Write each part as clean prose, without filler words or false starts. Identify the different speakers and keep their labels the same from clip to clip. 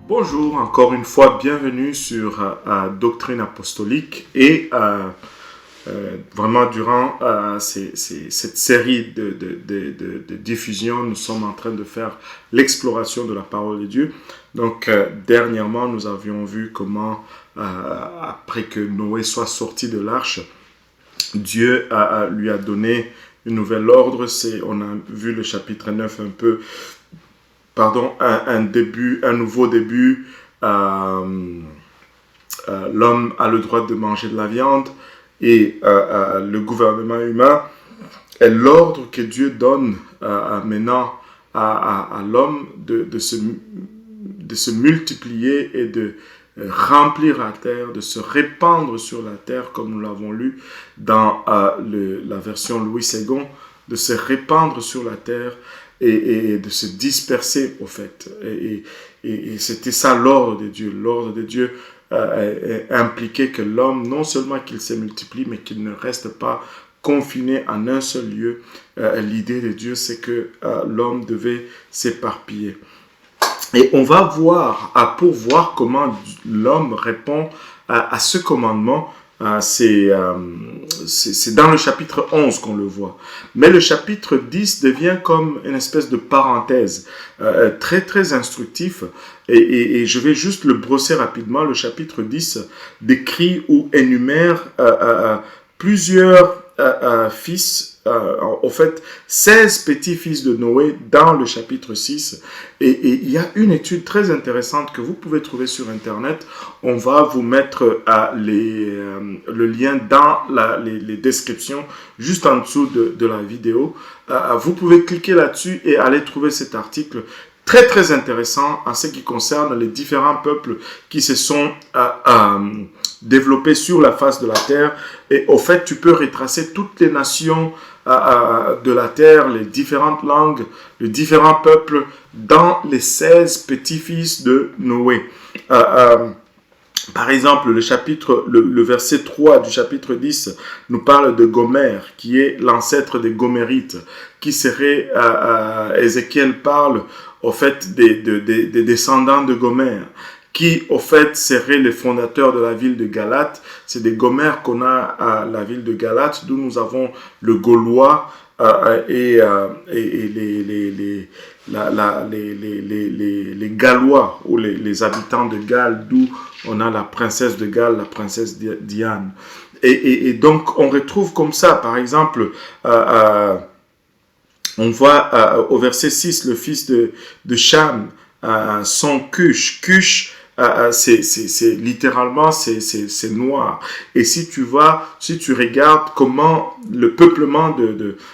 Speaker 1: Bonjour, encore une fois, bienvenue sur Doctrine Apostolique et vraiment durant cette série de diffusion, nous sommes en train de faire l'exploration de la parole de Dieu. Donc dernièrement, nous avions vu comment après que Noé soit sorti de l'arche, Dieu lui a donné une nouvelle ordre. On a vu le chapitre 9 un peu. Pardon, un nouveau début. L'homme a le droit de manger de la viande et le gouvernement humain est l'ordre que Dieu donne maintenant à l'homme de se multiplier et de remplir la terre, de se répandre sur la terre, comme nous l'avons lu dans la version Louis II, de se répandre sur la terre et de se disperser au fait. Et c'était ça l'ordre de Dieu. L'ordre de Dieu impliquait que l'homme, non seulement qu'il se multiplie, mais qu'il ne reste pas confiné en un seul lieu. L'idée de Dieu, c'est que l'homme devait s'éparpiller. Et on va voir, pour voir comment l'homme répond à ce commandement, c'est dans le chapitre 11 qu'on le voit. Mais le chapitre 10 devient comme une espèce de parenthèse, très très instructif. Et je vais juste le brosser rapidement. Le chapitre 10 décrit ou énumère plusieurs fils, en fait 16 petits-fils de Noé dans le chapitre 6. Et il y a une étude très intéressante que vous pouvez trouver sur Internet. On va vous mettre le lien dans les descriptions, juste en dessous de la vidéo. Vous pouvez cliquer là-dessus et aller trouver cet article très très intéressant en ce qui concerne les différents peuples qui se sont développés sur la face de la terre. Et au fait, tu peux retracer toutes les nations de la terre, les différentes langues, les différents peuples dans les 16 petits-fils de Noé. Par exemple, le verset 3 du chapitre 10 nous parle de Gomère, qui est l'ancêtre des Gomérites, qui serait, Ézéchiel parle au fait des descendants de Gomère, qui au fait seraient les fondateurs de la ville de Galate. C'est des Gomères qu'on a à la ville de Galate, d'où nous avons le Gaulois et les Gallois, ou les habitants de Galles, d'où on a la princesse de Galles, la princesse Diane. Et donc on retrouve comme ça, par exemple, on voit au verset 6, le fils de Cham, son Cush. Cush, c'est littéralement, c'est noir. Et si tu regardes comment le peuplement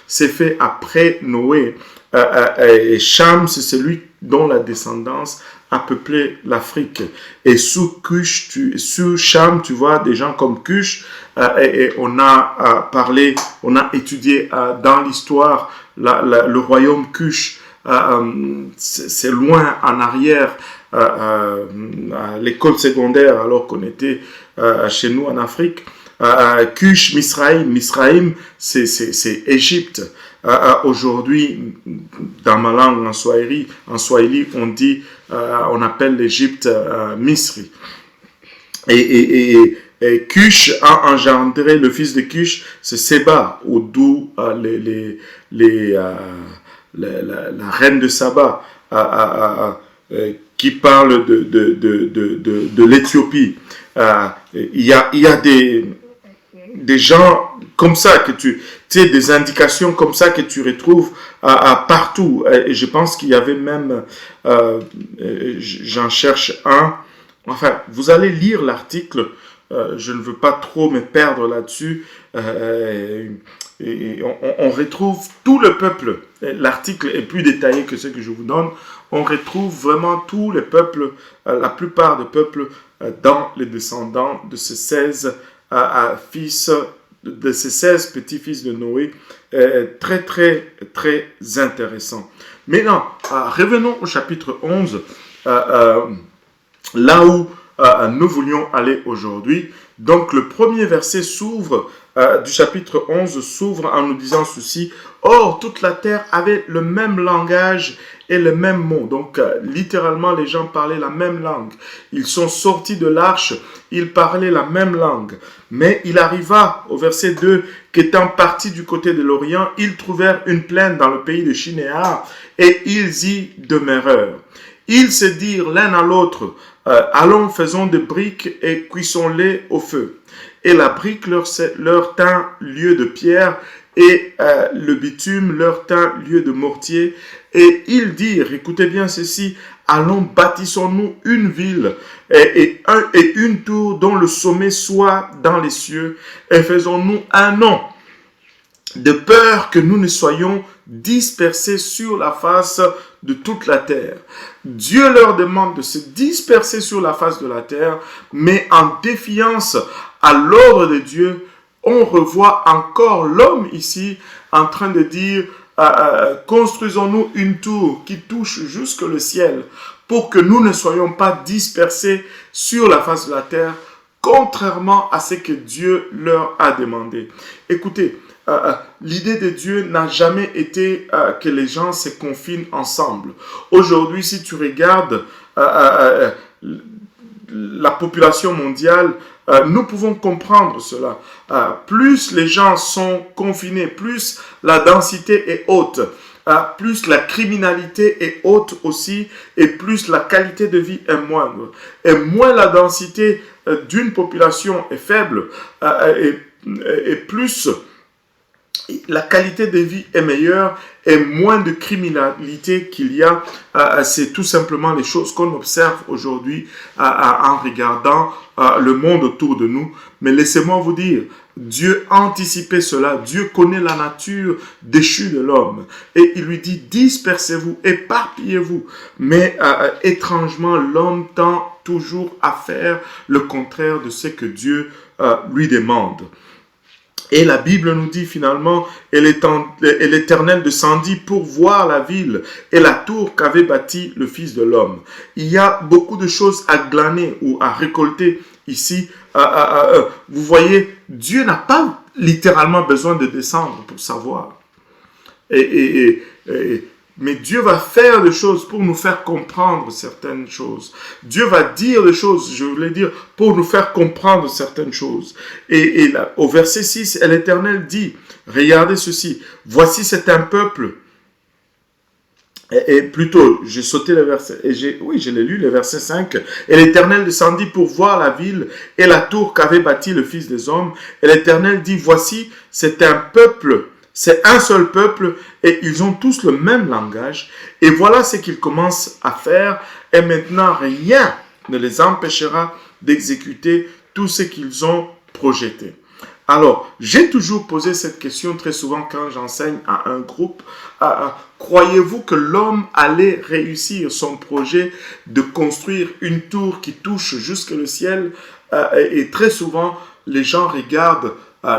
Speaker 1: s'est fait après Noé, et Cham, c'est celui dont la descendance a peuplé l'Afrique. Et sous Cham, tu vois des gens comme Cush, et on a étudié dans l'histoire le royaume Cush. C'est loin en arrière, à l'école secondaire, alors qu'on était chez nous en Afrique. Cush, Misraïm, c'est Égypte. Aujourd'hui, dans ma langue en Swahili, on dit, on appelle l'Égypte Misri. Et Cush a engendré le fils de Cush, c'est Séba, d'où la reine de Saba, qui parle de l'Éthiopie. Il y a des gens comme ça que tu sais, des indications comme ça que tu retrouves partout. Et je pense qu'il y avait même, j'en cherche un. Enfin, vous allez lire l'article. Je ne veux pas trop me perdre là-dessus. Et on retrouve tout le peuple. L'article est plus détaillé que ce que je vous donne. On retrouve vraiment tous les peuples, la plupart des peuples, dans les descendants de ces 16 fils, de ces 16 petits-fils de Noé. Très, très, très intéressant. Maintenant, revenons au chapitre 11, là où nous voulions aller aujourd'hui. Donc, le premier verset s'ouvre du chapitre 11 s'ouvre en nous disant ceci. Or, toute la terre avait le même langage et le même mot. Donc, littéralement, les gens parlaient la même langue. Ils sont sortis de l'arche, ils parlaient la même langue. Mais il arriva, au verset 2, qu'étant partis du côté de l'Orient, ils trouvèrent une plaine dans le pays de Shinéar et ils y demeurèrent. Ils se dirent l'un à l'autre, allons, faisons des briques et cuissons-les au feu. Et la brique leur tint lieu de pierre, et le bitume leur tint lieu de mortier. Et ils dirent, écoutez bien ceci, allons, bâtissons-nous une ville et une tour dont le sommet soit dans les cieux, et faisons-nous un nom, de peur que nous ne soyons dispersés sur la face de toute la terre. Dieu leur demande de se disperser sur la face de la terre, mais en défiance à l'ordre de Dieu, on revoit encore l'homme ici en train de dire construisons-nous une tour qui touche jusque le ciel pour que nous ne soyons pas dispersés sur la face de la terre, contrairement à ce que Dieu leur a demandé. Écoutez, l'idée de Dieu n'a jamais été que les gens se confinent ensemble. Aujourd'hui, si tu regardes la population mondiale, nous pouvons comprendre cela. Plus les gens sont confinés, plus la densité est haute, plus la criminalité est haute aussi, et plus la qualité de vie est moindre. Et moins la densité d'une population est faible, et plus la qualité de vie est meilleure et moins de criminalité qu'il y a. C'est tout simplement les choses qu'on observe aujourd'hui en regardant le monde autour de nous. Mais laissez-moi vous dire, Dieu a anticipé cela. Dieu connaît la nature déchue de l'homme. Et il lui dit, dispersez-vous, éparpillez-vous. Mais étrangement, l'homme tend toujours à faire le contraire de ce que Dieu lui demande. Et la Bible nous dit finalement, et l'Éternel descendit pour voir la ville et la tour qu'avait bâtie le Fils de l'homme. Il y a beaucoup de choses à glaner ou à récolter ici. Vous voyez, Dieu n'a pas littéralement besoin de descendre pour savoir. Mais Dieu va faire des choses pour nous faire comprendre certaines choses. Dieu va dire des choses, je voulais dire, pour nous faire comprendre certaines choses. Et là, au verset 6, l'Éternel dit, regardez ceci, voici c'est un peuple. Et plutôt, j'ai sauté le verset, oui, je l'ai lu, le verset 5. Et l'Éternel descendit pour voir la ville et la tour qu'avait bâtie le Fils des hommes. Et l'Éternel dit, voici, c'est un peuple. C'est un seul peuple et ils ont tous le même langage. Et voilà ce qu'ils commencent à faire. Et maintenant, rien ne les empêchera d'exécuter tout ce qu'ils ont projeté. Alors, j'ai toujours posé cette question très souvent quand j'enseigne à un groupe. Croyez-vous que l'homme allait réussir son projet de construire une tour qui touche jusque le ciel? Et très souvent, les gens regardent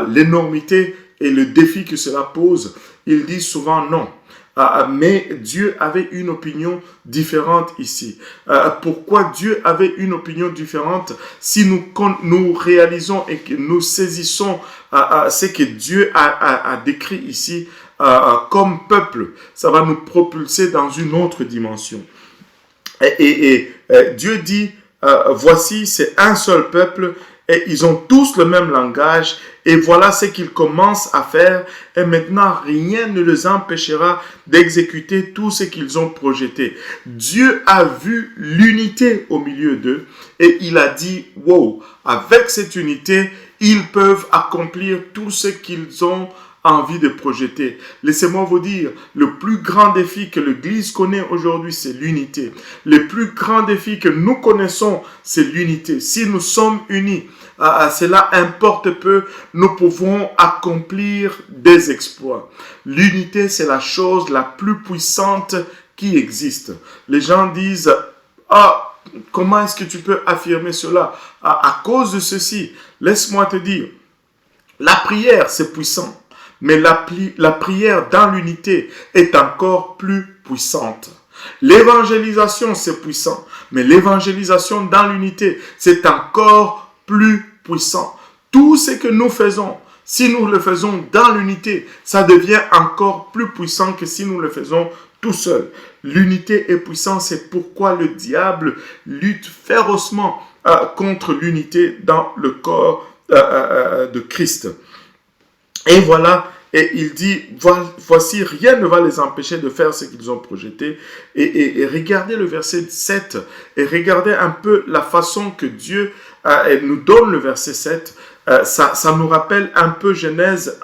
Speaker 1: l'énormité et le défi que cela pose, ils disent souvent non. Mais Dieu avait une opinion différente ici. Pourquoi Dieu avait une opinion différente? Si nous réalisons et que nous saisissons ce que Dieu a décrit ici comme peuple, ça va nous propulser dans une autre dimension. Dieu dit, voici, c'est un seul peuple, et ils ont tous le même langage, et voilà ce qu'ils commencent à faire, et maintenant rien ne les empêchera d'exécuter tout ce qu'ils ont projeté. Dieu a vu l'unité au milieu d'eux, et il a dit, wow, avec cette unité, ils peuvent accomplir tout ce qu'ils ont envie de projeter. Laissez-moi vous dire, le plus grand défi que l'Église connaît aujourd'hui, c'est l'unité. Le plus grand défi que nous connaissons, c'est l'unité. Si nous sommes unis, cela importe peu, nous pouvons accomplir des exploits. L'unité, c'est la chose la plus puissante qui existe. Les gens disent, comment est-ce que tu peux affirmer cela? À cause de ceci, laisse-moi te dire, la prière, c'est puissant. Mais la prière dans l'unité est encore plus puissante. L'évangélisation, c'est puissant. Mais l'évangélisation dans l'unité, c'est encore plus puissant. Tout ce que nous faisons, Si nous le faisons dans l'unité, ça devient encore plus puissant que si nous le faisons tout seul. L'unité est puissante, c'est pourquoi le diable lutte férocement contre l'unité dans le corps de Christ. Et voilà, et il dit, voici, rien ne va les empêcher de faire ce qu'ils ont projeté. Et regardez le verset 7, et regardez un peu la façon que Dieu nous donne le verset 7. Ça nous rappelle un peu Genèse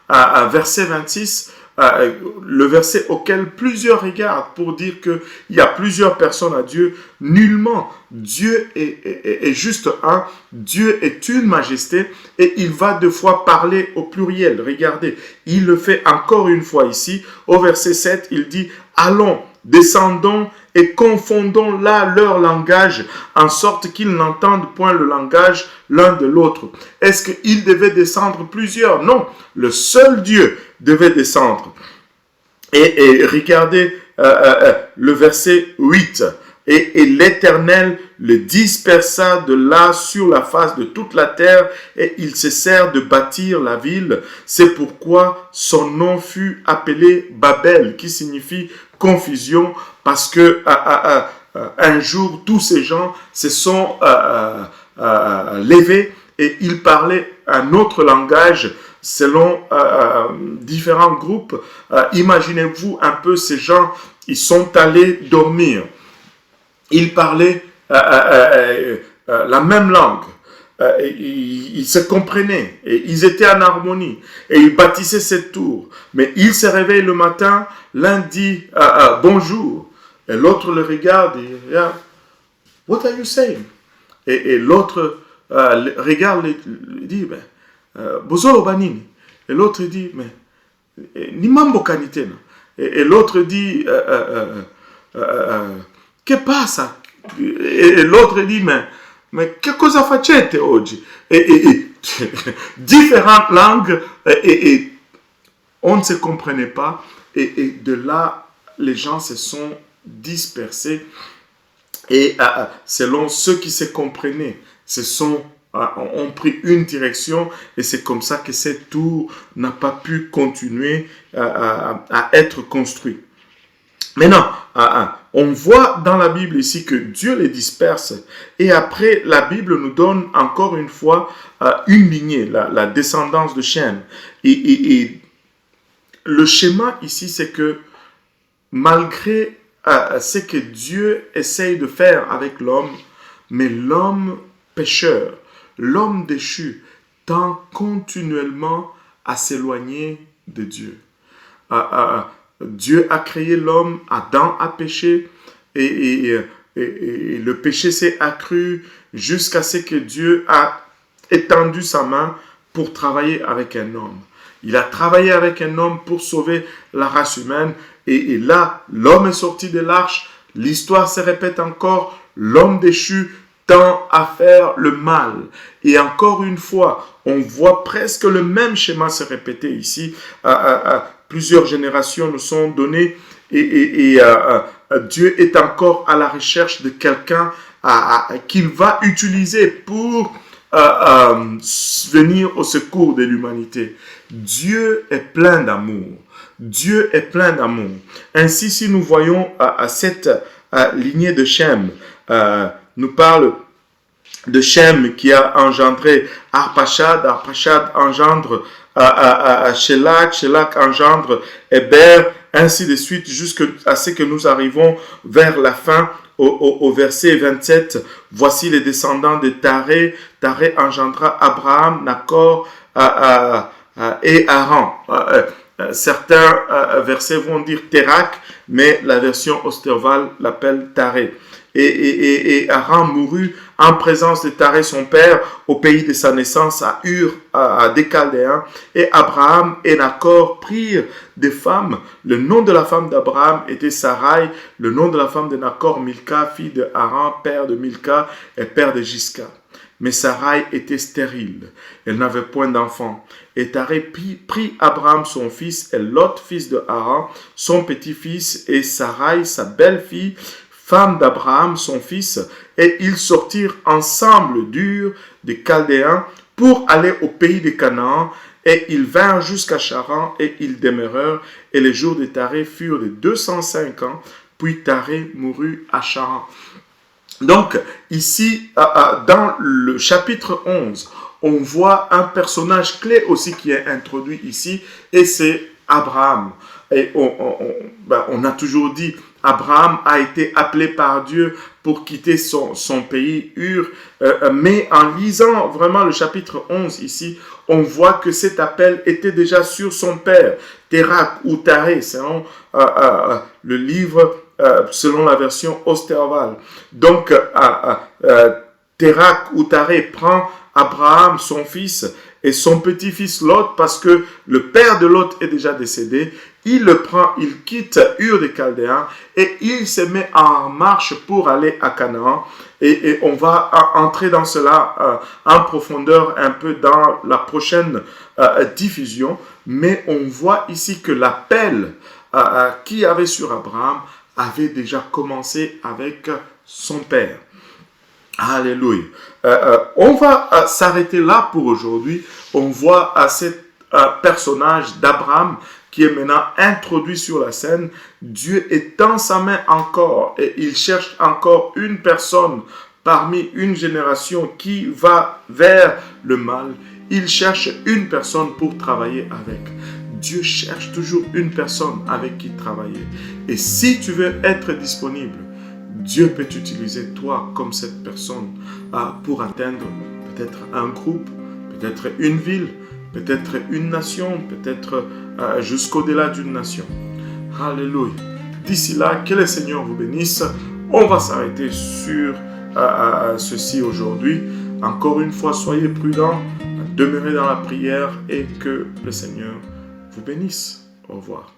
Speaker 1: 1, verset 26, le verset auquel plusieurs regardent pour dire qu'il y a plusieurs personnes à Dieu. Nullement, Dieu est juste un, Dieu est une majesté et il va deux fois parler au pluriel. Regardez, il le fait encore une fois ici. Au verset 7, il dit « Allons, descendons et confondons là leur langage, en sorte qu'ils n'entendent point le langage l'un de l'autre. » Est-ce qu'il devait descendre plusieurs? Non, le seul Dieu devait descendre. Et regardez le verset 8. Et l'Éternel le dispersa de là sur la face de toute la terre, et il cessèrent de bâtir la ville. C'est pourquoi son nom fut appelé Babel, qui signifie confusion, parce que un jour, tous ces gens se sont levés et ils parlaient un autre langage selon différents groupes. Imaginez-vous un peu ces gens, ils sont allés dormir. Ils parlaient la même langue. Ils se comprenaient et ils étaient en harmonie et ils bâtissaient cette tour. Mais ils se réveillent le matin, l'un dit bonjour et l'autre le regarde et dit what are you saying? Et l'autre regarde et dit bozolo banini. Et l'autre dit mais ni mambo kanitena. Et l'autre dit que passa? Et l'autre dit mais che cosa facete oggi? Et différentes langues et on ne se comprenait pas et de là les gens se sont dispersés et selon ceux qui se comprenaient ont pris une direction et c'est comme ça que cette tour n'a pas pu continuer à être construite. Maintenant, on voit dans la Bible ici que Dieu les disperse et après la Bible nous donne encore une fois une lignée, la descendance de Shem. Et le schéma ici c'est que malgré ce que Dieu essaye de faire avec l'homme, mais l'homme pécheur, l'homme déchu tend continuellement à s'éloigner de Dieu. Dieu a créé l'homme, Adam a péché et le péché s'est accru jusqu'à ce que Dieu a étendu sa main pour travailler avec un homme. Il a travaillé avec un homme pour sauver la race humaine et là, l'homme est sorti de l'arche, l'histoire se répète encore, l'homme déchu tend à faire le mal. Et encore une fois, on voit presque le même schéma se répéter ici. Plusieurs générations nous sont données et Dieu est encore à la recherche de quelqu'un qu'il va utiliser pour venir au secours de l'humanité. Dieu est plein d'amour. Dieu est plein d'amour. Ainsi, si nous voyons cette lignée de Shem, nous parle de Shem qui a engendré Arpachad, Arpachad engendre Shelach, Shelach engendre Héber, ainsi de suite, jusqu'à ce que nous arrivons vers la fin, au verset 27. Voici les descendants de Taré. Taré engendra Abraham, Nacor et Haran. Certains versets vont dire Térak, mais la version Osterval l'appelle Taré. Et Haran mourut en présence de Taré son père au pays de sa naissance à Ur des Chaldéens. Et Abraham et Nacor prirent des femmes. Le nom de la femme d'Abraham était Sarai. Le nom de la femme de Nacor, Milka, fille de Haran, père de Milka et père de Gisca. Mais Sarai était stérile. Elle n'avait point d'enfant. Et Taré prit Abraham son fils et Lot, fils de Haran, son petit-fils, et Sarai, sa belle-fille, femme d'Abraham, son fils, et ils sortirent ensemble d'Ur des Chaldéens pour aller au pays de Canaan. Et ils vinrent jusqu'à Charan, et ils demeurèrent, et les jours de Taré furent de 205 ans, puis Taré mourut à Charan. Donc, ici, dans le chapitre 11, on voit un personnage clé aussi qui est introduit ici, et c'est Abraham. Et on a toujours dit, Abraham a été appelé par Dieu pour quitter son pays Ur, mais en lisant vraiment le chapitre 11 ici, on voit que cet appel était déjà sur son père, Térak ou Taré, selon le livre, selon la version Osterwald. Donc, Térak ou Taré prend Abraham, son fils, et son petit-fils Lot, parce que le père de Lot est déjà décédé. Il le prend, il quitte Ur des Chaldéens et il se met en marche pour aller à Canaan. Et on va entrer dans cela en profondeur un peu dans la prochaine diffusion. Mais on voit ici que l'appel qu'il y avait sur Abraham avait déjà commencé avec son père. Alléluia. On va s'arrêter là pour aujourd'hui. On voit ce personnage d'Abraham qui est maintenant introduit sur la scène. Dieu étend sa main encore et il cherche encore une personne parmi une génération qui va vers le mal. Il cherche une personne pour travailler avec. Dieu cherche toujours une personne avec qui travailler. Et si tu veux être disponible, Dieu peut t'utiliser toi comme cette personne pour atteindre peut-être un groupe, peut-être une ville, peut-être une nation, peut-être jusqu'au-delà d'une nation. Alléluia. D'ici là, que le Seigneur vous bénisse. On va s'arrêter sur ceci aujourd'hui. Encore une fois, soyez prudents, demeurez dans la prière et que le Seigneur vous bénisse. Au revoir.